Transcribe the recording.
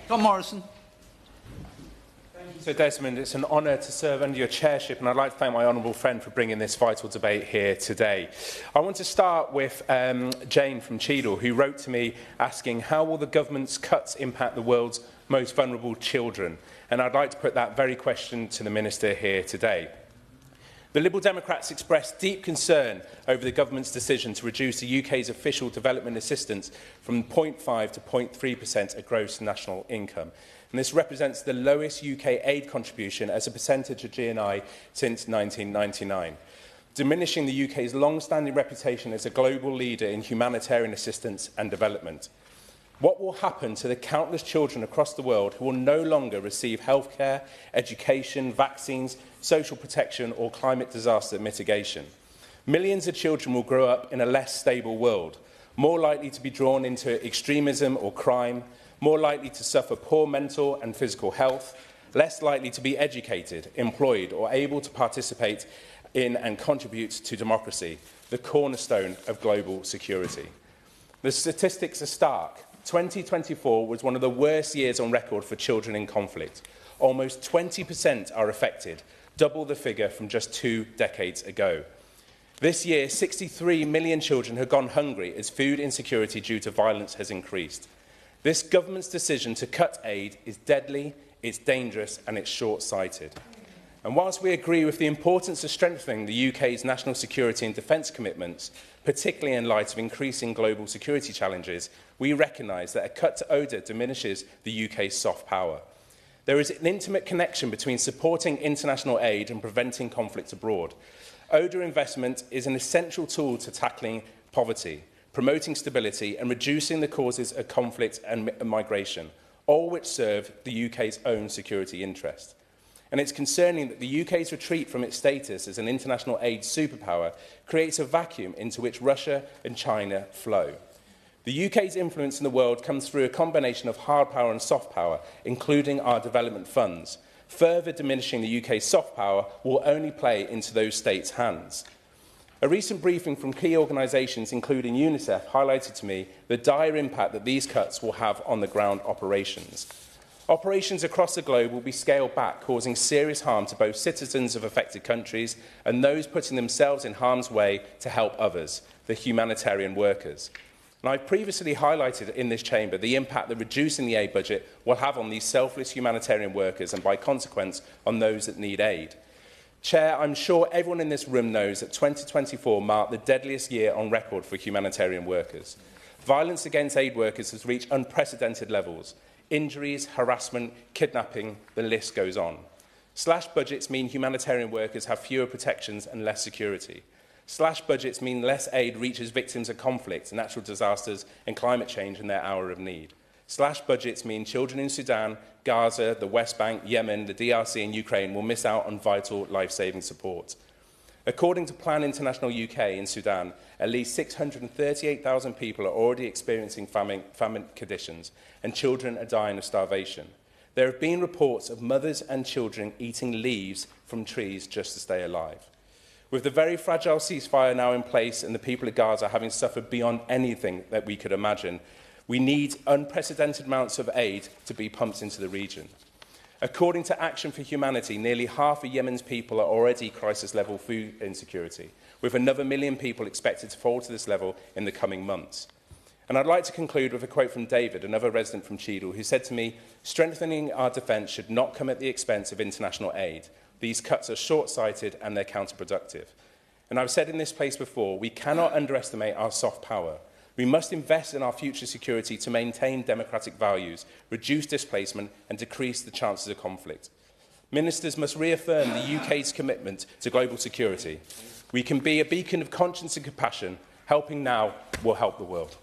John Morrison. So, Desmond, it's an honour to serve under your chairship, and I'd like to thank my honourable friend for bringing this vital debate here today. I want to start with Jane from Cheadle, who wrote to me asking, how will the government's cuts impact the world's most vulnerable children? And I'd like to put that very question to the Minister here today. The Liberal Democrats expressed deep concern over the government's decision to reduce the UK's official development assistance from 0.5% to 0.3% of gross national income. And this represents the lowest UK aid contribution as a percentage of GNI since 1999, diminishing the UK's long-standing reputation as a global leader in humanitarian assistance and development. What will happen to the countless children across the world who will no longer receive healthcare, education, vaccines, social protection or climate disaster mitigation? Millions of children will grow up in a less stable world, more likely to be drawn into extremism or crime, more likely to suffer poor mental and physical health, less likely to be educated, employed or able to participate in and contribute to democracy, the cornerstone of global security. The statistics are stark. 2024 was one of the worst years on record for children in conflict. Almost 20% are affected, double the figure from just 2 decades ago. This year, 63 million children have gone hungry as food insecurity due to violence has increased. This government's decision to cut aid is deadly, it's dangerous and it's short-sighted. And whilst we agree with the importance of strengthening the UK's national security and defence commitments, particularly in light of increasing global security challenges, we recognise that a cut to ODA diminishes the UK's soft power. There is an intimate connection between supporting international aid and preventing conflict abroad. ODA investment is an essential tool to tackling poverty, promoting stability and reducing the causes of conflict and migration, all which serve the UK's own security interest. And it's concerning that the UK's retreat from its status as an international aid superpower creates a vacuum into which Russia and China flow. The UK's influence in the world comes through a combination of hard power and soft power, including our development funds. Further diminishing the UK's soft power will only play into those states' hands. A recent briefing from key organisations, including UNICEF, highlighted to me the dire impact that these cuts will have on the ground operations. Operations across the globe will be scaled back, causing serious harm to both citizens of affected countries and those putting themselves in harm's way to help others, the humanitarian workers. And I've previously highlighted in this chamber the impact that reducing the aid budget will have on these selfless humanitarian workers and, by consequence, on those that need aid. Chair, I'm sure everyone in this room knows that 2024 marked the deadliest year on record for humanitarian workers. Violence against aid workers has reached unprecedented levels. Injuries, harassment, kidnapping, the list goes on. Slashed budgets mean humanitarian workers have fewer protections and less security. Slashed budgets mean less aid reaches victims of conflict, natural disasters and climate change in their hour of need. Slashed budgets mean children in Sudan, Gaza, the West Bank, Yemen, the DRC and Ukraine will miss out on vital life-saving support. According to Plan International UK in Sudan, at least 638,000 people are already experiencing famine conditions and children are dying of starvation. There have been reports of mothers and children eating leaves from trees just to stay alive. With the very fragile ceasefire now in place and the people of Gaza having suffered beyond anything that we could imagine, we need unprecedented amounts of aid to be pumped into the region. According to Action for Humanity, nearly half of Yemen's people are already crisis-level food insecurity, with another 1 million people expected to fall to this level in the coming months. And I'd like to conclude with a quote from David, another resident from Cheadle, who said to me, "Strengthening our defence should not come at the expense of international aid. These cuts are short-sighted and they're counterproductive." And I've said in this place before, we cannot underestimate our soft power. We must invest in our future security to maintain democratic values, reduce displacement and decrease the chances of conflict. Ministers must reaffirm the UK's commitment to global security. We can be a beacon of conscience and compassion. Helping now will help the world.